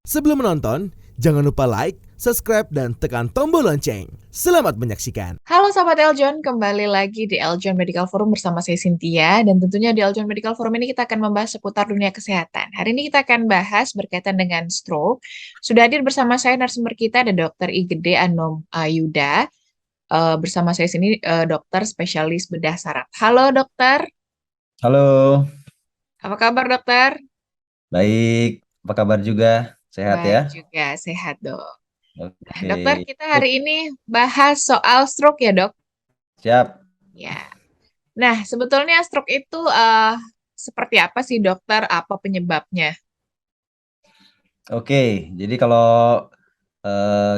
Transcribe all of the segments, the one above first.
Sebelum menonton, jangan lupa like, subscribe, dan tekan tombol lonceng. Selamat menyaksikan. Halo sahabat Eljon, kembali lagi di Eljon Medical Forum bersama saya Cynthia dan tentunya di Eljon Medical Forum ini kita akan membahas seputar dunia kesehatan. Hari ini kita akan bahas berkaitan dengan stroke. Sudah hadir bersama saya narasumber kita ada Dr. Igede Anom Ayuda. Bersama saya sini dokter spesialis bedah saraf. Halo dokter, Halo, apa kabar dokter? baik. Apa kabar juga? Sehat ya? Baik juga, sehat dok. Nah, Oke, dokter kita sip, hari ini bahas soal stroke ya dok? siap. Ya. Nah, sebetulnya stroke itu seperti apa sih dokter? Apa penyebabnya? Oke, jadi kalau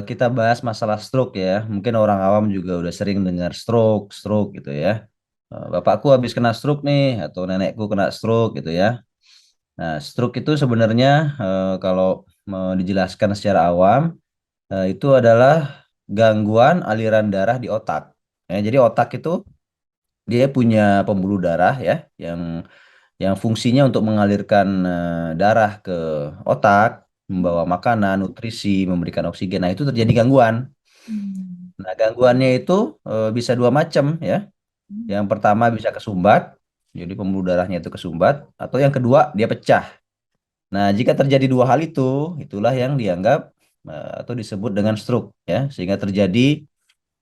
kita bahas masalah stroke ya, mungkin orang awam juga udah sering dengar stroke gitu ya. Bapakku habis kena stroke nih, atau nenekku kena stroke gitu ya. Nah, stroke itu sebenarnya kalau mau dijelaskan secara awam, itu adalah gangguan aliran darah di otak. Ya, jadi otak itu dia punya pembuluh darah ya, yang fungsinya untuk mengalirkan darah ke otak, membawa makanan, nutrisi, memberikan oksigen. Nah, itu terjadi gangguan. Hmm. Nah, gangguannya itu bisa dua macam ya. Yang pertama bisa kesumbat, jadi pembuluh darahnya itu kesumbat, atau yang kedua dia pecah. Nah, jika terjadi dua hal itu, itulah yang dianggap atau disebut dengan stroke ya, sehingga terjadi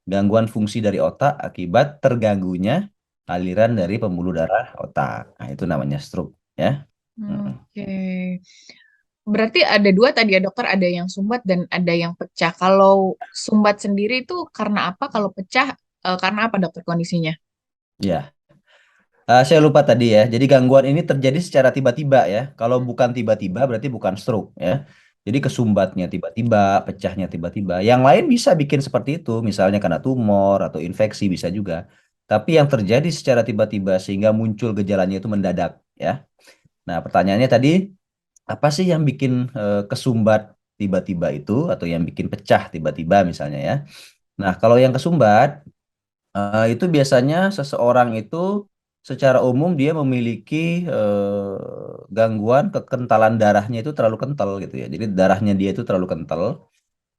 gangguan fungsi dari otak akibat terganggunya aliran dari pembuluh darah otak. Nah, itu namanya stroke ya. Mm. Oke. Berarti ada dua tadi ya dokter, ada yang sumbat dan ada yang pecah. Kalau sumbat sendiri itu karena apa? Kalau pecah karena apa dokter kondisinya? Ya, saya lupa tadi ya. Jadi gangguan ini terjadi secara tiba-tiba ya. Kalau bukan tiba-tiba berarti bukan stroke ya. Jadi kesumbatnya tiba-tiba, pecahnya tiba-tiba. Yang lain bisa bikin seperti itu, misalnya karena tumor atau infeksi bisa juga. Tapi yang terjadi secara tiba-tiba sehingga muncul gejalanya itu mendadak ya. Nah, pertanyaannya tadi apa sih yang bikin kesumbat tiba-tiba itu atau yang bikin pecah tiba-tiba misalnya ya. Nah, kalau yang kesumbat itu biasanya seseorang itu secara umum dia memiliki gangguan kekentalan darahnya itu terlalu kental gitu ya. Jadi darahnya dia itu terlalu kental.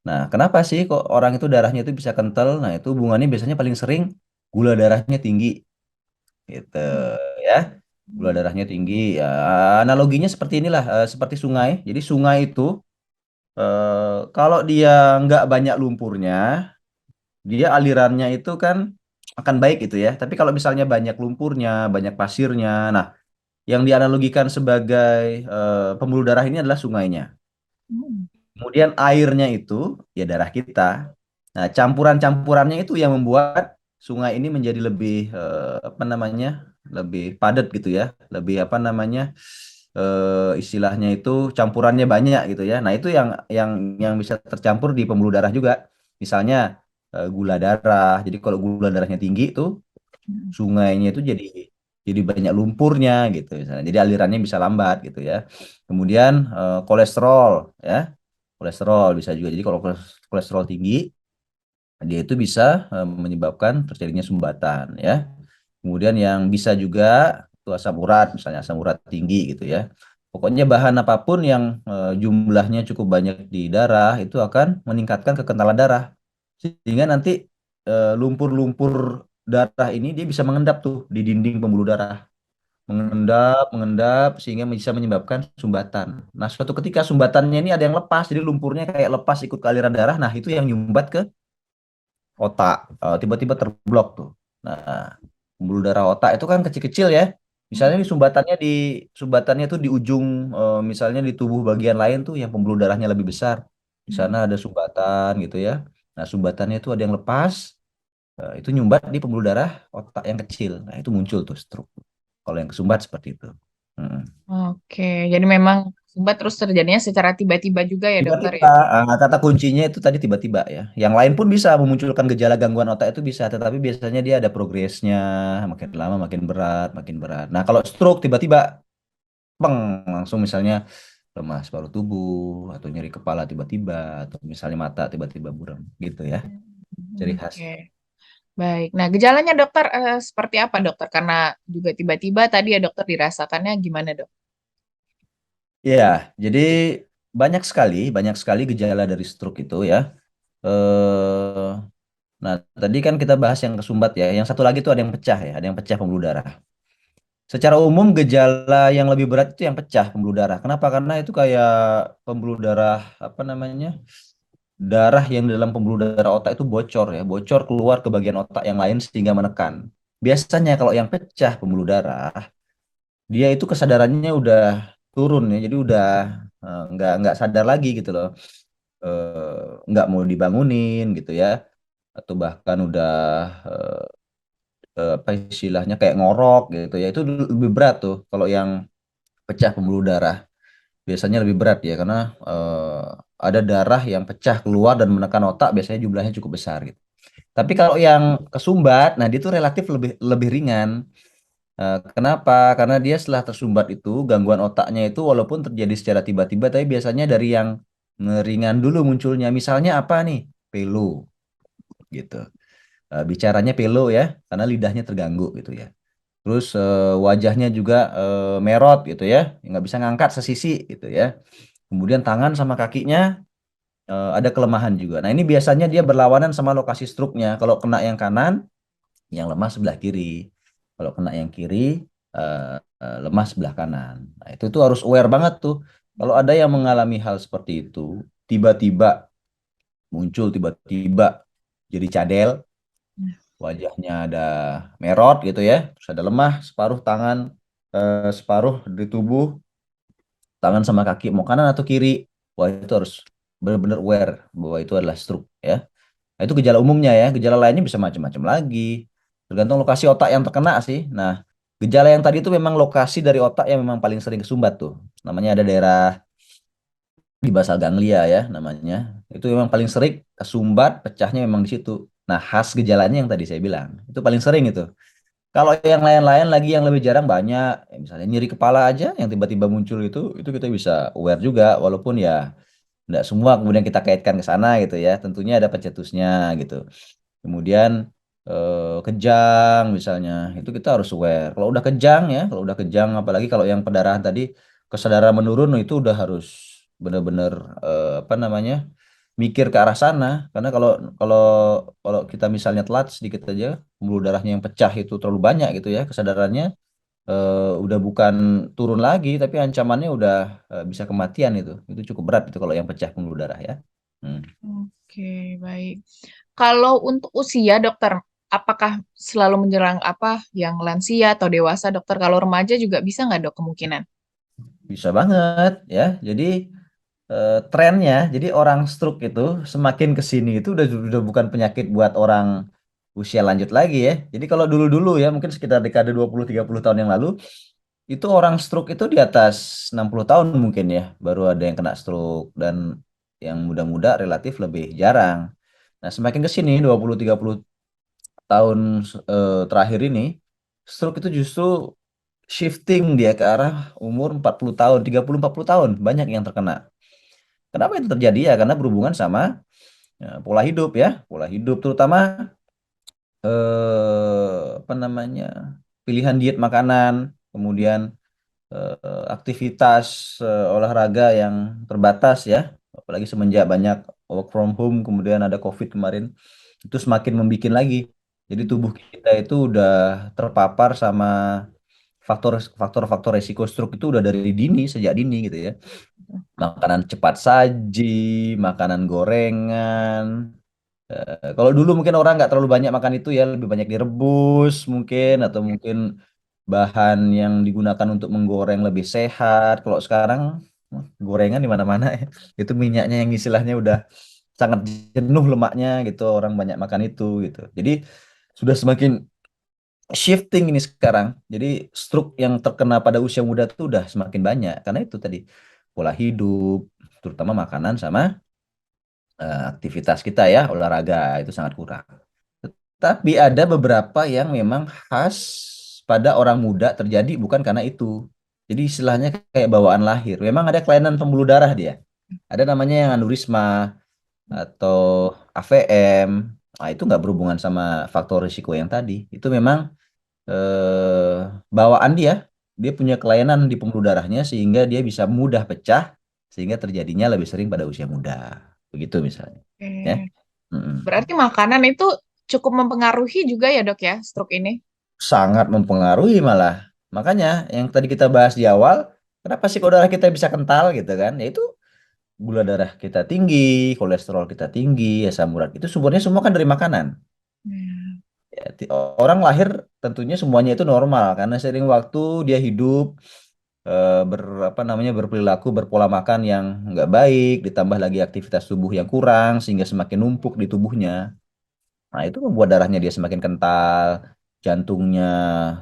Nah, kenapa sih kok orang itu darahnya itu bisa kental? Nah, itu hubungannya biasanya paling sering gula darahnya tinggi gitu ya. Gula darahnya tinggi. Ya, analoginya seperti inilah, seperti sungai. Jadi sungai itu kalau dia nggak banyak lumpurnya, dia alirannya itu kan akan baik gitu ya. Tapi kalau misalnya banyak lumpurnya, banyak pasirnya, nah yang dianalogikan sebagai pembuluh darah ini adalah sungainya. Hmm. Kemudian airnya itu ya darah kita. Nah, campuran-campurannya itu yang membuat sungai ini menjadi lebih apa namanya? Lebih padat gitu ya. Lebih apa namanya? Istilahnya itu campurannya banyak gitu ya. Nah, itu yang bisa tercampur di pembuluh darah juga. Misalnya gula darah. Jadi kalau gula darahnya tinggi itu sungainya itu jadi banyak lumpurnya gitu misalnya. Jadi alirannya bisa lambat gitu ya. Kemudian kolesterol ya. Kolesterol bisa juga. Jadi kalau kolesterol tinggi dia itu bisa menyebabkan terjadinya sumbatan ya. Kemudian yang bisa juga itu asam urat, misalnya asam urat tinggi gitu ya. Pokoknya bahan apapun yang jumlahnya cukup banyak di darah itu akan meningkatkan kekentalan darah. Sehingga nanti lumpur-lumpur darah ini dia bisa mengendap tuh di dinding pembuluh darah. Mengendap, mengendap sehingga bisa menyebabkan sumbatan. Nah, suatu ketika sumbatannya ini ada yang lepas, jadi lumpurnya kayak lepas ikut ke aliran darah. Nah, itu yang nyumbat ke otak. Tiba-tiba terblok tuh. Nah, pembuluh darah otak itu kan kecil-kecil ya. Misalnya di sumbatannya tuh di ujung misalnya di tubuh bagian lain tuh yang pembuluh darahnya lebih besar. Di sana ada sumbatan gitu ya. Nah, sumbatannya itu ada yang lepas, itu nyumbat di pembuluh darah otak yang kecil. Nah, itu muncul tuh stroke. Kalau yang kesumbat seperti itu. Mm. Oke, jadi memang sumbat terus terjadinya secara tiba-tiba juga ya dokter Tiba-tiba, ya? kata kuncinya itu tadi tiba-tiba ya. Yang lain pun bisa memunculkan gejala gangguan otak itu bisa, tetapi biasanya dia ada progresnya, makin lama makin berat, makin berat. Nah, kalau stroke tiba-tiba, peng, langsung misalnya lemas paru tubuh, atau nyeri kepala tiba-tiba, atau misalnya mata tiba-tiba buram, gitu ya. Ciri khas. Oke, baik. Nah, gejalanya dokter seperti apa dokter? Karena juga tiba-tiba tadi ya dokter dirasakannya gimana dok? Ya, jadi banyak sekali gejala dari stroke itu ya. Eh, nah, tadi kan kita bahas yang kesumbat ya. Yang satu lagi tuh ada yang pecah ya, ada yang pecah pembuluh darah. Secara umum gejala yang lebih berat itu yang pecah pembuluh darah. Kenapa? Karena itu kayak pembuluh darah apa namanya? Darah yang di dalam pembuluh darah otak itu bocor ya, bocor keluar ke bagian otak yang lain sehingga menekan. Biasanya kalau yang pecah pembuluh darah, dia itu kesadarannya udah turun ya, jadi udah nggak sadar lagi gitu loh. Nggak mau dibangunin gitu ya, atau bahkan udah eh, apa istilahnya kayak ngorok gitu ya, itu lebih berat tuh kalau yang pecah pembuluh darah. Biasanya lebih berat ya karena ada darah yang pecah keluar dan menekan otak, biasanya jumlahnya cukup besar gitu. Tapi kalau yang kesumbat, nah dia tuh relatif lebih lebih ringan. Kenapa? Karena dia setelah tersumbat itu gangguan otaknya itu walaupun terjadi secara tiba-tiba, tapi biasanya dari yang ringan dulu munculnya. Misalnya apa nih? Pelu gitu. Bicaranya pelo ya, karena lidahnya terganggu gitu ya. Terus wajahnya juga merot gitu ya, nggak bisa ngangkat sesisi gitu ya. Kemudian tangan sama kakinya ada kelemahan juga. Nah ini biasanya dia berlawanan sama lokasi struknya. Kalau kena yang kanan, yang lemah sebelah kiri. Kalau kena yang kiri, lemah sebelah kanan. Nah itu tuh harus aware banget tuh. Kalau ada yang mengalami hal seperti itu, tiba-tiba muncul, tiba-tiba jadi cadel, wajahnya ada merot gitu ya, terus ada lemah separuh tangan, separuh di tubuh, tangan sama kaki mau kanan atau kiri, wah itu harus benar-benar aware bahwa itu adalah stroke ya. Nah, itu gejala umumnya ya. Gejala lainnya bisa macam-macam lagi. Tergantung lokasi otak yang terkena sih. Nah, gejala yang tadi itu memang lokasi dari otak yang memang paling sering kesumbat tuh. Namanya ada daerah di basal ganglia ya namanya. Itu memang paling sering kesumbat, pecahnya memang di situ. Nah, khas gejalanya yang tadi saya bilang, itu paling sering itu. Kalau yang lain-lain lagi yang lebih jarang banyak, ya misalnya nyeri kepala aja yang tiba-tiba muncul itu kita bisa aware juga, walaupun ya tidak semua kemudian kita kaitkan ke sana gitu ya. Tentunya ada pencetusnya gitu. Kemudian kejang misalnya, itu kita harus aware. Kalau udah kejang ya, kalau udah kejang, apalagi kalau yang pendarahan tadi kesadaran menurun, itu udah harus benar-benar apa namanya mikir ke arah sana. Karena kalau kalau kalau kita misalnya telat sedikit aja, pembuluh darahnya yang pecah itu terlalu banyak gitu ya, kesadarannya udah bukan turun lagi, tapi ancamannya udah bisa kematian itu. Itu cukup berat itu kalau yang pecah pembuluh darah ya. Hmm. Oke, baik. Kalau untuk usia, dokter, apakah selalu menyerang apa yang lansia atau dewasa, dokter? Kalau remaja juga bisa nggak, dok, kemungkinan? Bisa banget ya. Jadi trennya, jadi orang stroke itu semakin ke sini itu udah bukan penyakit buat orang usia lanjut lagi ya. Jadi kalau dulu-dulu ya, mungkin sekitar dekade 20-30 tahun yang lalu, itu orang stroke itu di atas 60 tahun mungkin ya, baru ada yang kena stroke, dan yang muda-muda relatif lebih jarang. Nah, semakin ke sini 20-30 tahun terakhir ini, stroke itu justru shifting dia ke arah umur 40 tahun, 30-40 tahun, banyak yang terkena. Kenapa itu terjadi ya? Karena berhubungan sama pola hidup ya, pola hidup terutama apa namanya pilihan diet makanan, kemudian aktivitas olahraga yang terbatas ya, apalagi semenjak banyak work from home, kemudian ada COVID kemarin, itu semakin membikin lagi. Jadi tubuh kita itu udah terpapar sama faktor-faktor resiko stroke itu udah dari dini, sejak dini gitu ya. Makanan cepat saji, makanan gorengan. Kalau dulu mungkin orang nggak terlalu banyak makan itu ya, lebih banyak direbus mungkin, atau mungkin bahan yang digunakan untuk menggoreng lebih sehat. Kalau sekarang gorengan di mana-mana ya. Itu minyaknya yang istilahnya udah sangat jenuh lemaknya gitu, orang banyak makan itu gitu. Jadi sudah semakin shifting ini sekarang. Jadi stroke yang terkena pada usia muda itu udah semakin banyak karena itu tadi pola hidup, terutama makanan sama aktivitas kita ya, olahraga itu sangat kurang. Tapi ada beberapa yang memang khas pada orang muda terjadi bukan karena itu. Jadi istilahnya kayak bawaan lahir. Memang ada kelainan pembuluh darah dia. Ada namanya yang aneurisma atau AVM. Nah, itu nggak berhubungan sama faktor risiko yang tadi. Itu memang bawaan dia. Dia punya kelainan di pembuluh darahnya sehingga dia bisa mudah pecah sehingga terjadinya lebih sering pada usia muda. Begitu misalnya, ya. Oke. Mm-mm. Berarti makanan itu cukup mempengaruhi juga ya dok ya stroke ini? Sangat mempengaruhi malah. Makanya yang tadi kita bahas di awal, kenapa sih kok darah kita bisa kental gitu kan? Yaitu gula darah kita tinggi, kolesterol kita tinggi, asam urat itu sumbernya semua kan dari makanan. Hmm. Ya, orang lahir tentunya semuanya itu normal karena sering waktu dia hidup apa namanya berperilaku berpola makan yang nggak baik, ditambah lagi aktivitas tubuh yang kurang sehingga semakin numpuk di tubuhnya. Nah, itu membuat darahnya dia semakin kental, jantungnya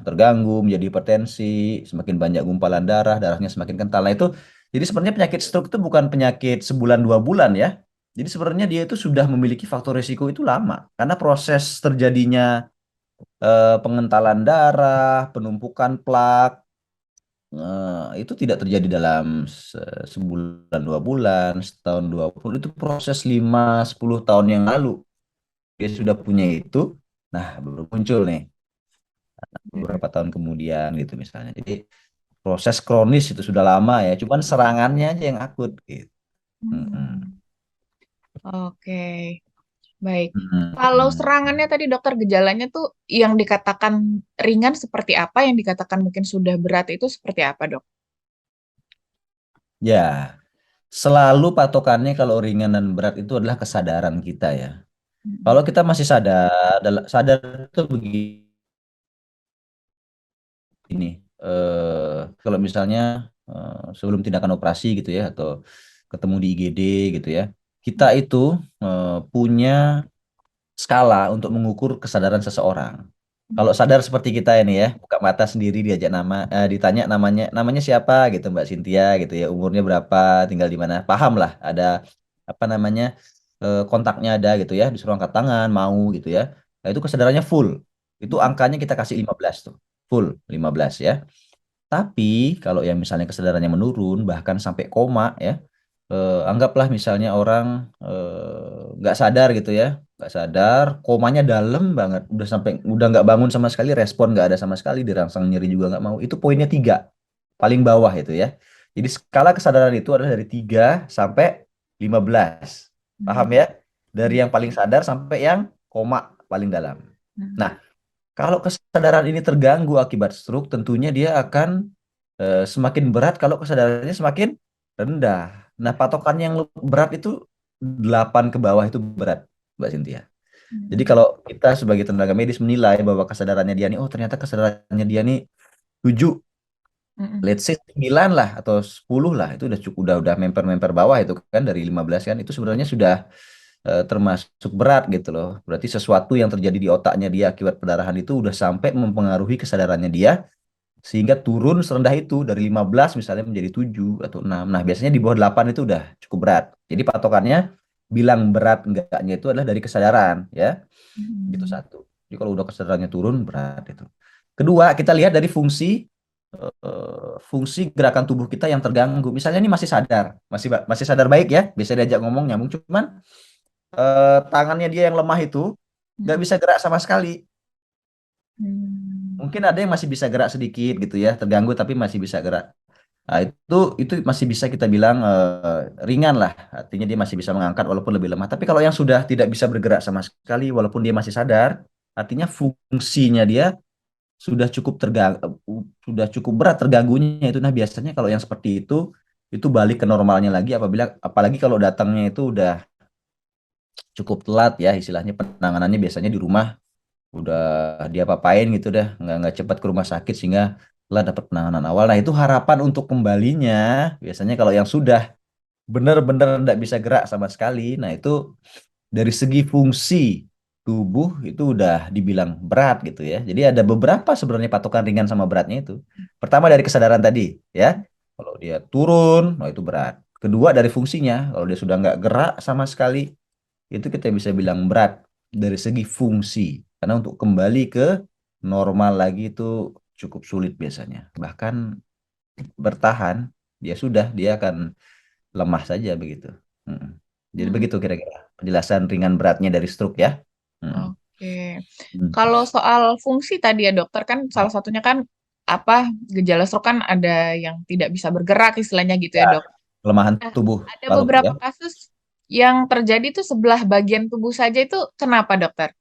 terganggu, menjadi hipertensi, semakin banyak gumpalan darah, darahnya semakin kental. Nah, itu jadi sebenarnya penyakit stroke itu bukan penyakit sebulan dua bulan ya. Jadi sebenarnya dia itu sudah memiliki faktor risiko itu lama karena proses terjadinya pengentalan darah, penumpukan plak itu tidak terjadi dalam sebulan dua bulan, setahun dua bulan. Itu proses 5-10 tahun yang lalu dia sudah punya itu. Nah, baru muncul nih beberapa tahun kemudian gitu misalnya. Jadi proses kronis itu sudah lama ya, cuman serangannya aja yang akut gitu. Mm-mm. Hmm. Oke, baik. Kalau Mm-mm. serangannya tadi dokter gejalanya tuh yang dikatakan ringan seperti apa, yang dikatakan mungkin sudah berat itu seperti apa dok? Ya, selalu patokannya kalau ringan dan berat itu adalah kesadaran kita ya. Kalau Hmm. kita masih sadar, sadar itu begini. Ini kalau misalnya sebelum tindakan operasi gitu ya atau ketemu di IGD gitu ya kita itu punya skala untuk mengukur kesadaran seseorang. Kalau sadar seperti kita ini ya buka mata sendiri diajak ditanya namanya siapa gitu Mbak Cynthia gitu ya umurnya berapa tinggal di mana paham lah ada apa namanya kontaknya ada gitu ya disuruh angkat tangan mau gitu ya. Nah, itu kesadarannya full. Itu angkanya kita kasih 15 tuh. Full 15 ya. Tapi kalau yang misalnya kesadarannya menurun, bahkan sampai koma ya, anggaplah misalnya orang nggak sadar gitu ya, nggak sadar, komanya dalam banget, udah nggak bangun sama sekali, respon nggak ada sama sekali, dirangsang nyeri juga nggak mau, itu poinnya 3, paling bawah itu ya. Jadi skala kesadaran itu adalah dari 3 sampai 15, paham ya? Dari Hmm. yang paling sadar sampai yang koma paling dalam. Hmm. Nah, kalau kesadaran ini terganggu akibat stroke, tentunya dia akan semakin berat kalau kesadarannya semakin rendah. Nah, patokan yang berat itu 8 ke bawah itu berat, Mbak Cynthia. Jadi Hmm. kalau kita sebagai tenaga medis menilai bahwa kesadarannya dia nih, oh ternyata kesadarannya dia nih 7, Hmm. let's say 9 lah atau 10 lah, itu udah cukup udah memper-memper bawah itu kan dari 15 kan itu sebenarnya sudah termasuk berat gitu loh. Berarti sesuatu yang terjadi di otaknya dia akibat perdarahan itu udah sampai mempengaruhi kesadarannya dia sehingga turun serendah itu dari 15 misalnya menjadi 7 atau 6. Nah, biasanya di bawah 8 itu udah cukup berat. Jadi patokannya bilang berat enggaknya itu adalah dari kesadaran ya. Gitu Hmm. satu. Jadi kalau udah kesadarannya turun berat itu. Kedua, kita lihat dari fungsi gerakan tubuh kita yang terganggu. Misalnya ini masih sadar, masih sadar baik ya, bisa diajak ngomong nyambung cuman tangannya dia yang lemah itu nggak Hmm. bisa gerak sama sekali. Hmm. Mungkin ada yang masih bisa gerak sedikit gitu ya, terganggu tapi masih bisa gerak. Nah, itu masih bisa kita bilang ringan lah. Artinya dia masih bisa mengangkat walaupun lebih lemah. Tapi kalau yang sudah tidak bisa bergerak sama sekali walaupun dia masih sadar, artinya fungsinya dia sudah cukup sudah cukup berat terganggunya itu. Nah, biasanya kalau yang seperti itu balik ke normalnya lagi apalagi kalau datangnya itu udah cukup telat ya istilahnya penanganannya biasanya di rumah udah dia papain gitu dah nggak cepat ke rumah sakit sehingga lah dapat penanganan awal. Nah itu harapan untuk kembalinya biasanya kalau yang sudah benar-benar tidak bisa gerak sama sekali. Nah itu dari segi fungsi tubuh itu udah dibilang berat gitu ya. Jadi ada beberapa sebenarnya patokan ringan sama beratnya itu. Pertama dari kesadaran tadi ya. Kalau dia turun, nah itu berat. Kedua dari fungsinya, kalau dia sudah nggak gerak sama sekali, itu kita bisa bilang berat dari segi fungsi. Karena untuk kembali ke normal lagi itu cukup sulit biasanya. Bahkan bertahan, dia akan lemah saja begitu. Mm. Jadi Hmm. begitu kira-kira penjelasan ringan beratnya dari stroke ya. Mm. Oke. Mm. Kalau soal fungsi tadi ya dokter kan salah satunya kan apa gejala stroke kan ada yang tidak bisa bergerak istilahnya gitu ya Ya, dok. kelemahan Nah, tubuh ada paru ya. beberapa kasus yang terjadi itu sebelah bagian tubuh saja itu kenapa, dokter?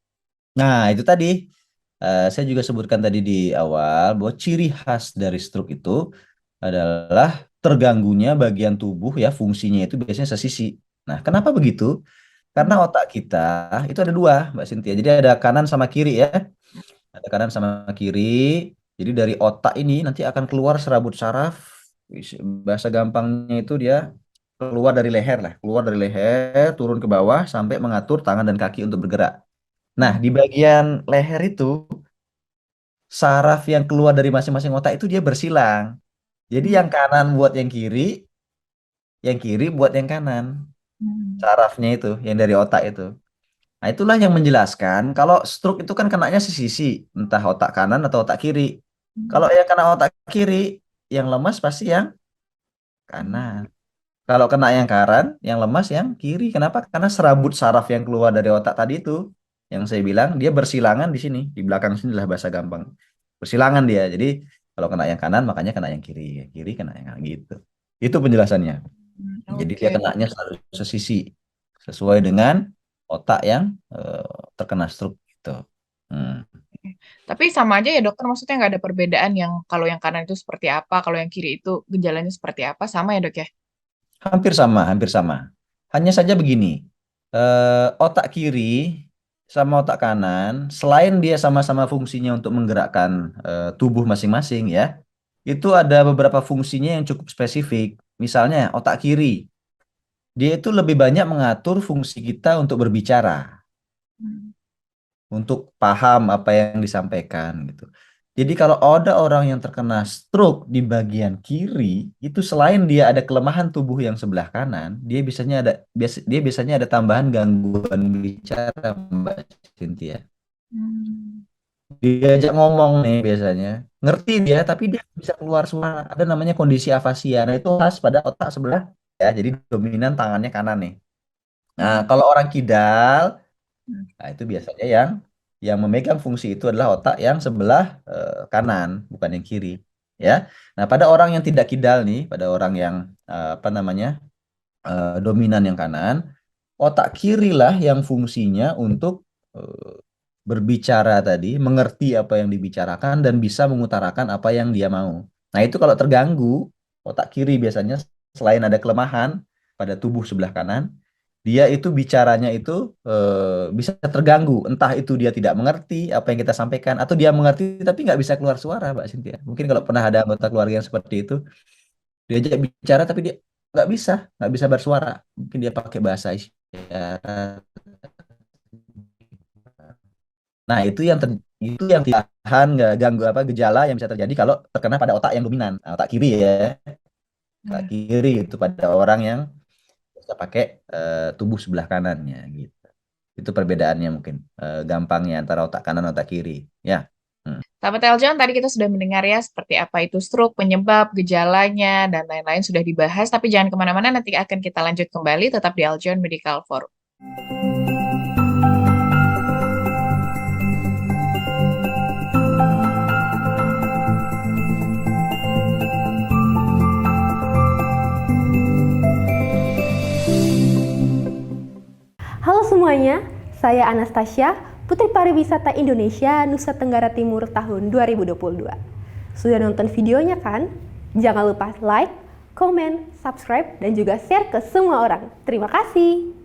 Nah, itu tadi saya juga sebutkan tadi di awal bahwa ciri khas dari stroke itu adalah terganggunya bagian tubuh ya, fungsinya itu biasanya sesisi. Nah, kenapa begitu? Karena Hmm. otak kita itu ada dua, Mbak Cynthia. Jadi ada kanan sama kiri ya. Ada kanan sama kiri. Jadi dari otak ini nanti akan keluar serabut saraf. Bahasa gampangnya itu dia keluar dari leher lah, keluar dari leher, turun ke bawah sampai mengatur tangan dan kaki untuk bergerak. Nah, Hmm. di bagian leher itu saraf yang keluar dari masing-masing otak itu dia bersilang. Jadi Hmm. yang kanan buat yang kiri buat yang kanan. Hmm. Sarafnya itu yang dari otak itu. Nah, itulah yang menjelaskan kalau stroke itu kan kenanya sesisi, entah otak kanan atau otak kiri. Kalau Hmm. yang kena otak kiri, yang lemas pasti yang Hmm. kanan. Kalau kena yang kanan, yang lemas yang kiri. Kenapa? Karena serabut saraf yang keluar dari otak tadi itu, yang saya bilang dia bersilangan di sini, di belakang sini lah bahasa gampang. Bersilangan dia. Jadi kalau kena yang kanan, makanya kena yang kiri. Yang kiri kena yang kanan gitu. Itu penjelasannya. Jadi dia Oke. kenanya selalu sesisi, sesuai dengan otak yang terkena stroke gitu. Hmm. Tapi sama aja ya dokter, maksudnya nggak ada perbedaan yang kalau yang kanan itu seperti apa, kalau yang kiri itu gejalanya seperti apa, sama ya dok ya? Hampir sama, hampir sama. Hanya saja begini, otak kiri sama otak kanan, selain dia sama-sama fungsinya untuk menggerakkan tubuh masing-masing ya, itu ada beberapa fungsinya yang cukup spesifik. Misalnya otak kiri, dia itu lebih banyak mengatur fungsi kita untuk berbicara, Hmm. untuk paham apa yang disampaikan gitu. Jadi kalau ada orang yang terkena stroke di bagian kiri, itu selain dia ada kelemahan tubuh yang sebelah kanan, dia biasanya ada tambahan gangguan bicara, Mbak Cynthia. Hmm. Diajak ngomong nih biasanya, ngerti dia tapi dia bisa keluar suara. Ada namanya kondisi afasia. Nah, itu khas pada otak sebelah ya. Jadi dominan tangannya kanan nih. Nah, Hmm. kalau orang kidal, Hmm. nah, itu biasanya yang memegang fungsi itu adalah otak yang sebelah kanan, bukan yang kiri, ya. Nah, pada orang yang tidak kidal nih, pada orang yang apa namanya dominan yang kanan, otak kiri lah yang fungsinya untuk eh, berbicara tadi, mengerti apa yang dibicarakan dan bisa mengutarakan apa yang dia mau. Nah, itu kalau terganggu, otak kiri biasanya selain ada kelemahan pada tubuh sebelah kanan, dia itu bicaranya itu bisa terganggu. Entah itu dia tidak mengerti apa yang kita sampaikan, atau dia mengerti tapi nggak bisa keluar suara, Mbak Cynthia. Mungkin kalau pernah ada anggota keluarga yang seperti itu, diajak bicara tapi dia nggak bisa bersuara. Mungkin dia pakai bahasa isyarat. Nah, itu yang tahan nggak ganggu apa gejala yang bisa terjadi kalau terkena pada otak yang dominan, nah, otak kiri ya, otak Hmm. kiri itu pada orang yang bisa pakai tubuh sebelah kanannya gitu. Itu perbedaannya mungkin gampangnya antara otak kanan dan otak kiri. Ya. Hmm. Sahabat Eljon, tadi kita sudah mendengar ya seperti apa itu stroke, penyebab, gejalanya, dan lain-lain sudah dibahas. Tapi jangan kemana-mana, nanti akan kita lanjut kembali tetap di Eljon Medical Forum. Halo semuanya, saya Anastasia, Putri Pariwisata Indonesia Nusa Tenggara Timur tahun 2022. Sudah nonton videonya kan? Jangan lupa like, komen, subscribe, dan juga share ke semua orang. Terima kasih.